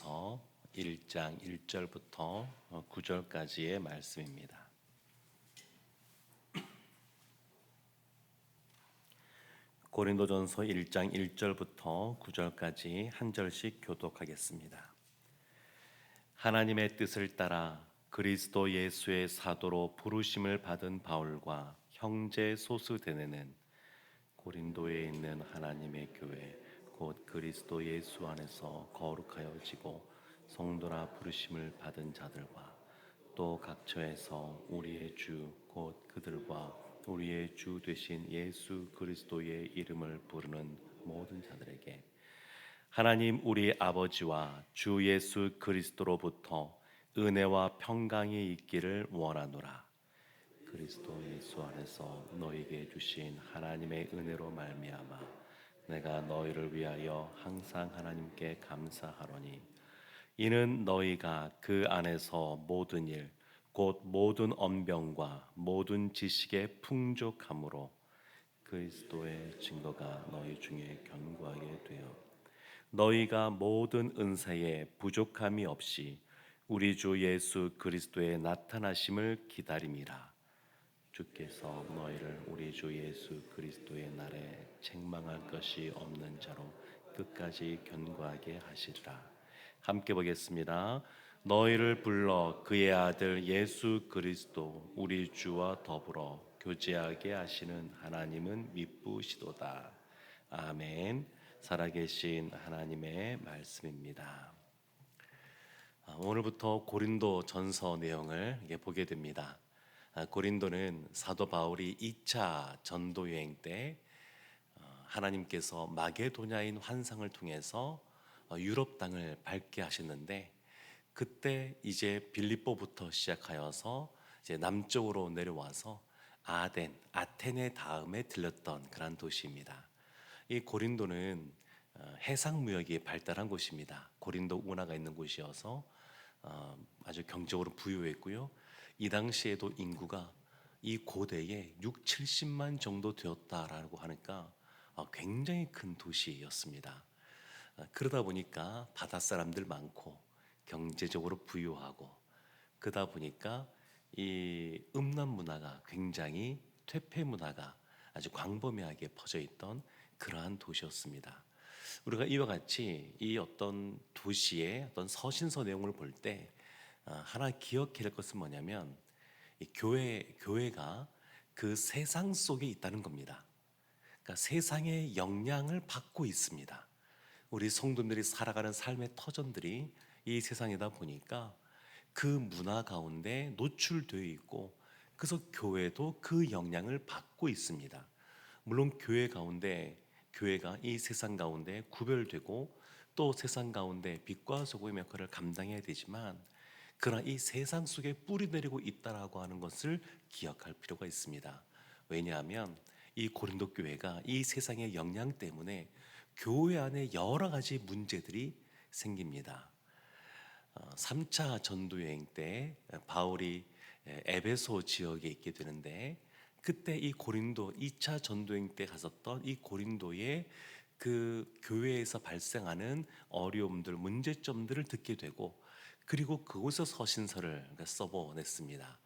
고린도전서 1장 1절부터 9절까지의 말씀입니다. 고린도전서 1장 1절부터 9절까지 한 절씩 교독하겠습니다. 하나님의 뜻을 따라 그리스도 예수의 사도로 부르심을 받은 바울과 형제 소스데네는 고린도에 있는 하나님의 교회 곧 그리스도 예수 안에서 거룩하여지고 성도라 부르심을 받은 자들과 또 각처에서 우리의 주 곧 그들과 우리의 주 되신 예수 그리스도의 이름을 부르는 모든 자들에게 하나님 우리 아버지와 주 예수 그리스도로부터 은혜와 평강이 있기를 원하노라. 그리스도 예수 안에서 너희에게 주신 하나님의 은혜로 말미암아 내가 너희를 위하여 항상 하나님께 감사하노니 이는 너희가 그 안에서 모든 일 곧 모든 언병과 모든 지식에 풍족함으로 그리스도의 증거가 너희 중에 견고하게 되어 너희가 모든 은사에 부족함이 없이 우리 주 예수 그리스도의 나타나심을 기다림이라. 주께서 너희를 우리 주 예수 그리스도의 날에 책망할 것이 없는 자로 끝까지 견고하게 하시리라. 함께 보겠습니다. 너희를 불러 그의 아들 예수 그리스도 우리 주와 더불어 교제하게 하시는 하나님은 미쁘시도다. 아멘. 살아계신 하나님의 말씀입니다. 오늘부터 고린도 전서 내용을 보게 됩니다. 고린도는 사도 바울이 2차 전도 여행 때 하나님께서 마게도냐인 환상을 통해서 유럽 땅을 밟게 하셨는데, 그때 이제 빌립보부터 시작하여서 이제 남쪽으로 내려와서 아테네 다음에 들렸던 그런 도시입니다. 이 고린도는 해상 무역이 발달한 곳입니다. 고린도 운하가 있는 곳이어서 아주 경제적으로 부유했고요. 이 당시에도 인구가 이 고대에 6, 70만 정도 되었다라고 하니까 굉장히 큰 도시였습니다. 그러다 보니까 바다 사람들 많고 경제적으로 부유하고, 그러다 보니까 이 음란 문화가 굉장히, 퇴폐 문화가 아주 광범위하게 퍼져 있던 그러한 도시였습니다. 우리가 이와 같이 이 어떤 도시의 어떤 서신서 내용을 볼 때 하나 기억해야 할 것은 뭐냐면, 이 교회가 그 세상 속에 있다는 겁니다. 그러니까 세상의 영향을 받고 있습니다. 우리 성도들이 살아가는 삶의 터전들이 이 세상이다 보니까 그 문화 가운데 노출되어 있고, 그래서 교회도 그 영향을 받고 있습니다. 물론 교회가 이 세상 가운데 구별되고 또 세상 가운데 빛과 소금의 역할을 감당해야 되지만, 그러나 이 세상 속에 뿌리 내리고 있다라고 하는 것을 기억할 필요가 있습니다. 왜냐하면 이 고린도 교회가 이 세상의 영향 때문에 교회 안에 여러 가지 문제들이 생깁니다. 3차 전도 여행 때 바울이 에베소 지역에 있게 되는데, 그때 이 고린도 2차 전도 여행 때 갔었던 이 고린도의 그 교회에서 발생하는 어려움들, 문제점들을 듣게 되고, 그리고 그곳에서 서신서를 써보냈습니다.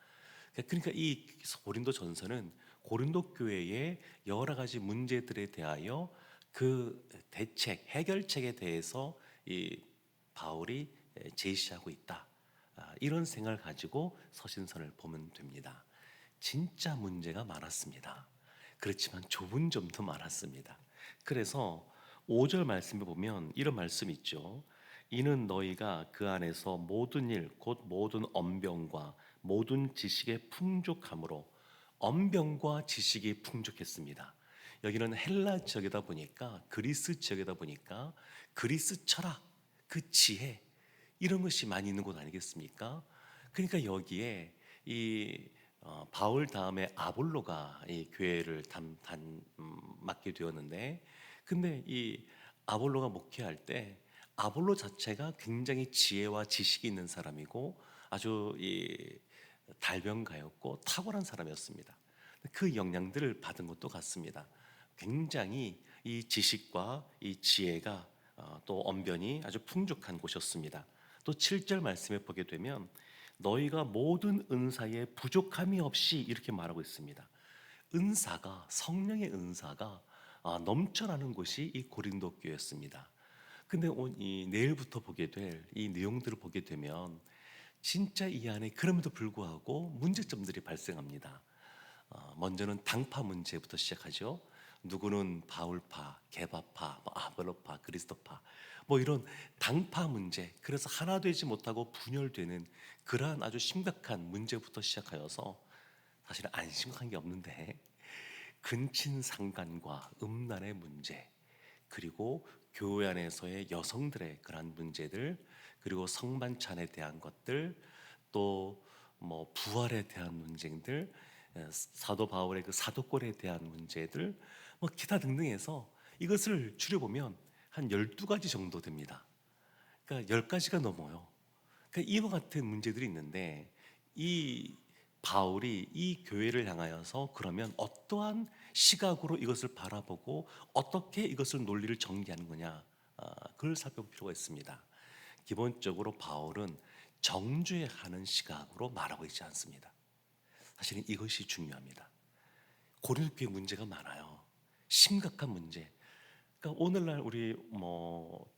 그러니까 이 고린도 전서는 고린도 교회의 여러 가지 문제들에 대하여 그 대책, 해결책에 대해서 이 바울이 제시하고 있다. 이런 생각을 가지고 서신서를 보면 됩니다. 진짜 문제가 많았습니다. 그렇지만 좁은 점도 많았습니다. 그래서 5절 말씀에 보면 이런 말씀이 있죠. 이는 너희가 그 안에서 모든 일 곧 모든 언병과 모든 지식의 풍족함으로, 언병과 지식이 풍족했습니다. 여기는 헬라 지역이다 보니까, 그리스 지역이다 보니까 그리스 철학, 그 지혜, 이런 것이 많이 있는 곳 아니겠습니까? 그러니까 여기에 이 바울 다음에 아볼로가 이 교회를 맡게 되었는데, 근데 이 아볼로가 목회할 때 아볼로 자체가 굉장히 지혜와 지식이 있는 사람이고 아주 이 달변가였고 탁월한 사람이었습니다. 그 영향들을 받은 것도 같습니다. 굉장히 이 지식과 이 지혜가 또 언변이 아주 풍족한 곳이었습니다. 또 7절 말씀에 보게 되면 너희가 모든 은사에 부족함이 없이 이렇게 말하고 있습니다. 은사가 성령의 은사가 넘쳐나는 곳이 이 고린도 교회였습니다. 근데 이 내일부터 보게 될 이 내용들을 보게 되면 진짜 이 안에 그럼에도 불구하고 문제점들이 발생합니다. 먼저는 당파 문제부터 시작하죠. 누구는 바울파, 게바파, 아볼로파, 그리스도파, 이런 당파 문제. 그래서 하나 되지 못하고 분열되는 그러한 아주 심각한 문제부터 시작하여서 사실은 안 심각한 게 없는데 근친상간과 음란의 문제, 그리고 교회 안에서의 여성들의 그러한 문제들, 그리고 성만찬에 대한 것들, 또 부활에 대한 문제들, 사도 바울의 그 사도권에 대한 문제들, 기타 등등해서 이것을 줄여보면 한 12가지 정도 됩니다. 그러니까 10가지가 넘어요. 그러니까 이와 같은 문제들이 있는데 이 바울이 이 교회를 향하여서 그러면 어떠한 시각으로 이것을 바라보고 어떻게 이것을 논리를 전개하는 거냐, 그걸 살펴볼 필요가 있습니다. 기본적으로 바울은 정죄하는 시각으로 말하고 있지 않습니다. 사실은 이것이 중요합니다. 고린도 교회 문제가 많아요. 심각한 문제. 그러니까 오늘날 우리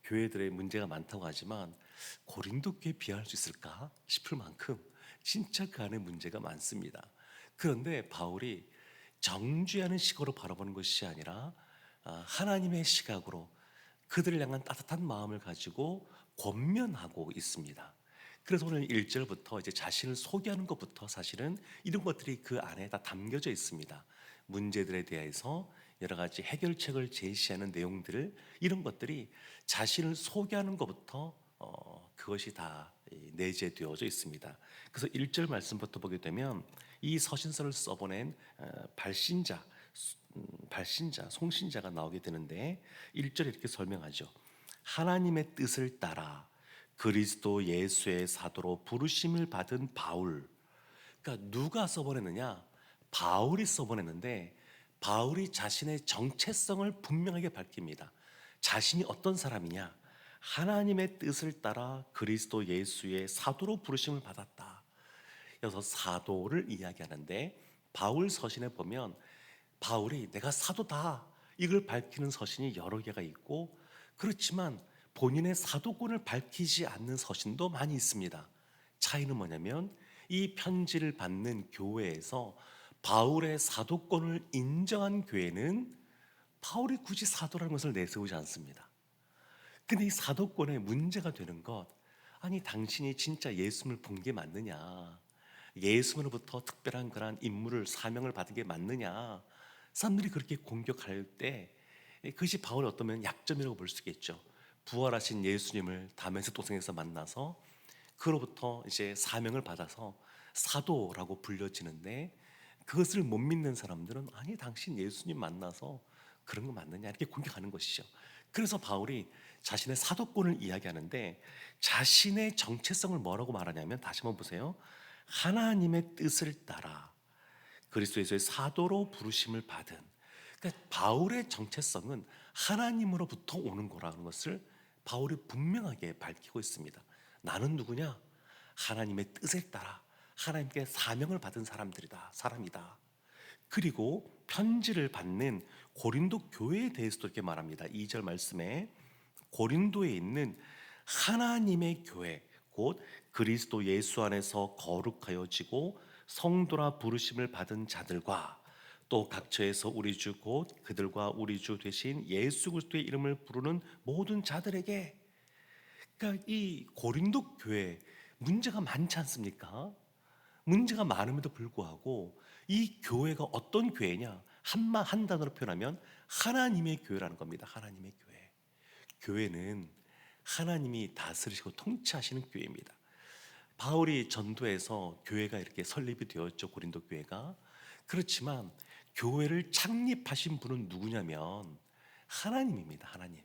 교회들의 문제가 많다고 하지만 고린도 교회에 비할 수 있을까 싶을 만큼 진짜 그 안에 문제가 많습니다. 그런데 바울이 정죄하는 시각으로 바라보는 것이 아니라 하나님의 시각으로 그들을 향한 따뜻한 마음을 가지고 권면하고 있습니다. 그래서 오늘 1절부터 이제 자신을 소개하는 것부터 사실은 이런 것들이 그 안에 다 담겨져 있습니다. 문제들에 대해서 여러 가지 해결책을 제시하는 내용들을, 이런 것들이 자신을 소개하는 것부터 그것이 다 내재되어져 있습니다. 그래서 1절 말씀부터 보게 되면 이 서신서를 써보낸 발신자, 송신자가 나오게 되는데 1절에 이렇게 설명하죠. 하나님의 뜻을 따라 그리스도 예수의 사도로 부르심을 받은 바울. 그러니까 누가 써보냈느냐? 바울이 써보냈는데 바울이 자신의 정체성을 분명하게 밝힙니다. 자신이 어떤 사람이냐? 하나님의 뜻을 따라 그리스도 예수의 사도로 부르심을 받았다. 여기서 사도를 이야기하는데 바울 서신에 보면 바울이 내가 사도다 이걸 밝히는 서신이 여러 개가 있고, 그렇지만 본인의 사도권을 밝히지 않는 서신도 많이 있습니다. 차이는 뭐냐면 이 편지를 받는 교회에서 바울의 사도권을 인정한 교회는 바울이 굳이 사도라는 것을 내세우지 않습니다. 근데 이 사도권에 문제가 되는 것, 아니 당신이 진짜 예수님을 본 게 맞느냐, 예수님으로부터 특별한 그러한 임무를 사명을 받은 게 맞느냐, 사람들이 그렇게 공격할 때 그것이 바울의 어떤 약점이라고 볼 수 있겠죠. 부활하신 예수님을 다메섹 도성에서 만나서 그로부터 이제 사명을 받아서 사도라고 불려지는데 그것을 못 믿는 사람들은 아니 당신 예수님 만나서 그런 거 맞느냐 이렇게 공격하는 것이죠. 그래서 바울이 자신의 사도권을 이야기하는데 자신의 정체성을 뭐라고 말하냐면, 다시 한번 보세요. 하나님의 뜻을 따라 그리스도 예수의 사도로 부르심을 받은, 그러니까 바울의 정체성은 하나님으로부터 오는 거라는 것을 바울이 분명하게 밝히고 있습니다. 나는 누구냐? 하나님의 뜻을 따라 하나님께 사명을 받은 사람이다. 그리고 편지를 받는 고린도 교회에 대해서도 이렇게 말합니다. 2절 말씀에 고린도에 있는 하나님의 교회, 곧 그리스도 예수 안에서 거룩하여지고 성도라 부르심을 받은 자들과 또 각처에서 우리 주 곧 그들과 우리 주 되신 예수 그리스도의 이름을 부르는 모든 자들에게. 그러니까 이 고린도 교회 문제가 많지 않습니까? 문제가 많음에도 불구하고 이 교회가 어떤 교회냐? 한 단어로 표현하면 하나님의 교회라는 겁니다. 하나님의 교회. 교회는 하나님이 다스리시고 통치하시는 교회입니다. 바울이 전도해서 교회가 이렇게 설립이 되었죠. 고린도 교회가. 그렇지만 교회를 창립하신 분은 누구냐면 하나님입니다. 하나님.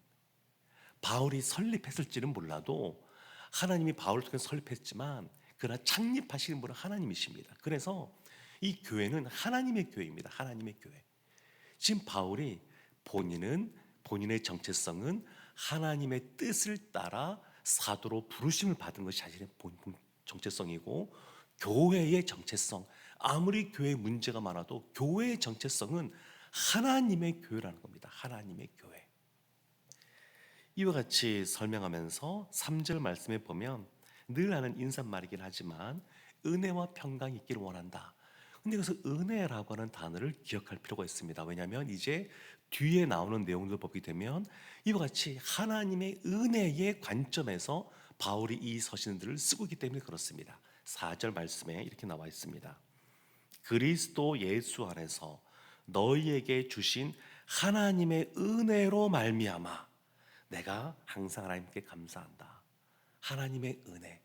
바울이 설립했을지는 몰라도 하나님이 바울을 통해 설립했지만 그러나 창립하시는 분은 하나님이십니다. 그래서 이 교회는 하나님의 교회입니다. 하나님의 교회. 지금 바울이 본인의 정체성은 하나님의 뜻을 따라 사도로 부르심을 받은 것이 자신의 본 정체성이고, 교회의 정체성, 아무리 교회에 문제가 많아도 교회의 정체성은 하나님의 교회라는 겁니다. 하나님의 교회. 이와 같이 설명하면서 3절 말씀에 보면 늘 하는 인사말이긴 하지만 은혜와 평강이 있기를 원한다. 근데 여기서 은혜라고 하는 단어를 기억할 필요가 있습니다. 왜냐하면 이제 뒤에 나오는 내용들 보게 되면 이와 같이 하나님의 은혜의 관점에서 바울이 이 서신들을 쓰고 있기 때문에 그렇습니다. 4절 말씀에 이렇게 나와 있습니다. 그리스도 예수 안에서 너희에게 주신 하나님의 은혜로 말미암아 내가 항상 하나님께 감사한다. 하나님의 은혜.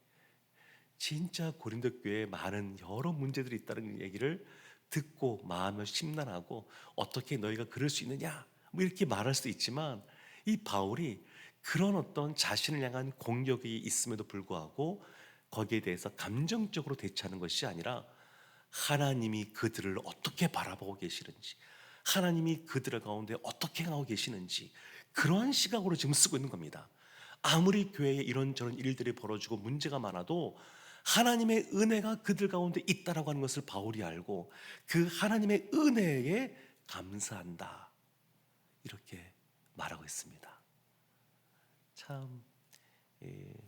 진짜 고린도 교회에 많은 여러 문제들이 있다는 얘기를 듣고 마음을 심란하고, 어떻게 너희가 그럴 수 있느냐 뭐 이렇게 말할 수도 있지만, 이 바울이 그런 어떤 자신을 향한 공격이 있음에도 불구하고 거기에 대해서 감정적으로 대처하는 것이 아니라 하나님이 그들을 어떻게 바라보고 계시는지, 하나님이 그들 가운데 어떻게 하고 계시는지, 그러한 시각으로 지금 쓰고 있는 겁니다. 아무리 교회에 이런저런 일들이 벌어지고 문제가 많아도 하나님의 은혜가 그들 가운데 있다라고 하는 것을 바울이 알고 그 하나님의 은혜에 감사한다, 이렇게 말하고 있습니다. 참,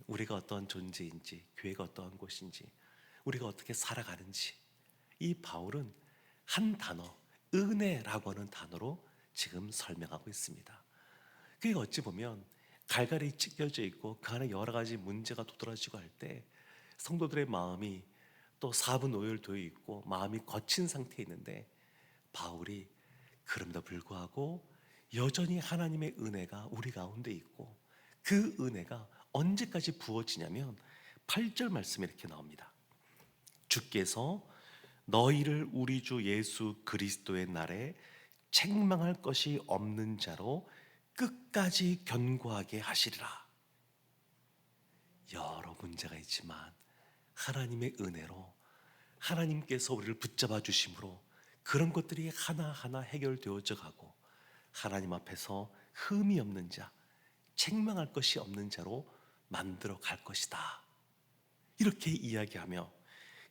우리가 어떤 존재인지, 교회가 어떠한 곳인지, 우리가 어떻게 살아가는지, 이 바울은 한 단어, 은혜라고 하는 단어로 지금 설명하고 있습니다. 그게 어찌 보면 갈갈이 찢겨져 있고 그 안에 여러 가지 문제가 도드라지고 할 때 성도들의 마음이 또 사분오열되어 있고 마음이 거친 상태에 있는데, 바울이 그럼에도 불구하고 여전히 하나님의 은혜가 우리 가운데 있고, 그 은혜가 언제까지 부어지냐면 8절 말씀에 이렇게 나옵니다. 주께서 너희를 우리 주 예수 그리스도의 날에 책망할 것이 없는 자로 끝까지 견고하게 하시리라. 여러 문제가 있지만 하나님의 은혜로 하나님께서 우리를 붙잡아 주심으로 그런 것들이 하나하나 해결되어져 가고, 하나님 앞에서 흠이 없는 자, 책망할 것이 없는 자로 만들어 갈 것이다, 이렇게 이야기하며,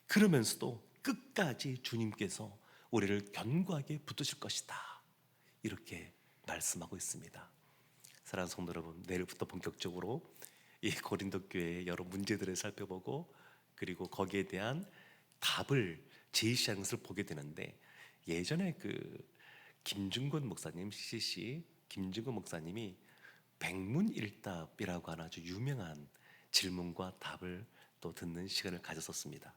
그러면서도 끝까지 주님께서 우리를 견고하게 붙드실 것이다, 이렇게 말씀하고 있습니다. 사랑하는 성도 여러분, 내일부터 본격적으로 이 고린도 교회의 여러 문제들을 살펴보고, 그리고 거기에 대한 답을 제시하는 것을 보게 되는데, 예전에 그 김중건 목사님, CCC 김중건 목사님이 백문일답이라고 하는 아주 유명한 질문과 답을 또 듣는 시간을 가졌었습니다.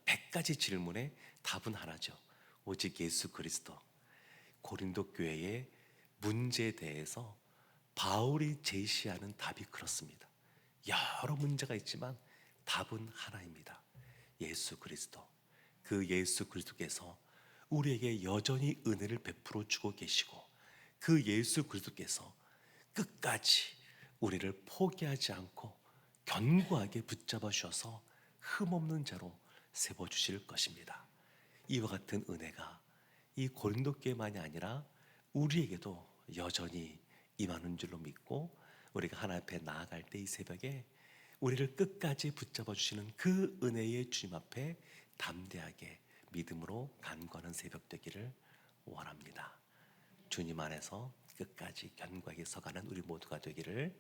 100가지 질문에 답은 하나죠. 오직 예수 그리스도. 고린도 교회의 문제에 대해서 바울이 제시하는 답이 그렇습니다. 여러 문제가 있지만 답은 하나입니다. 예수 그리스도. 그 예수 그리스도께서 우리에게 여전히 은혜를 베풀어 주고 계시고, 그 예수 그리스도께서 끝까지 우리를 포기하지 않고 견고하게 붙잡아 주셔서 흠없는 자로 세워 주실 것입니다. 이와 같은 은혜가 이 고린도 교회만이 아니라 우리에게도 여전히 임하는 줄로 믿고, 우리가 하나님 앞에 나아갈 때 이 새벽에 우리를 끝까지 붙잡아 주시는 그 은혜의 주님 앞에 담대하게 믿음으로 간구하는 새벽 되기를 원합니다. 주님 안에서 끝까지 견고하게 서가는 우리 모두가 되기를,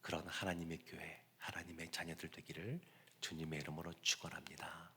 그런 하나님의 교회, 하나님의 자녀들 되기를 주님의 이름으로 축원합니다.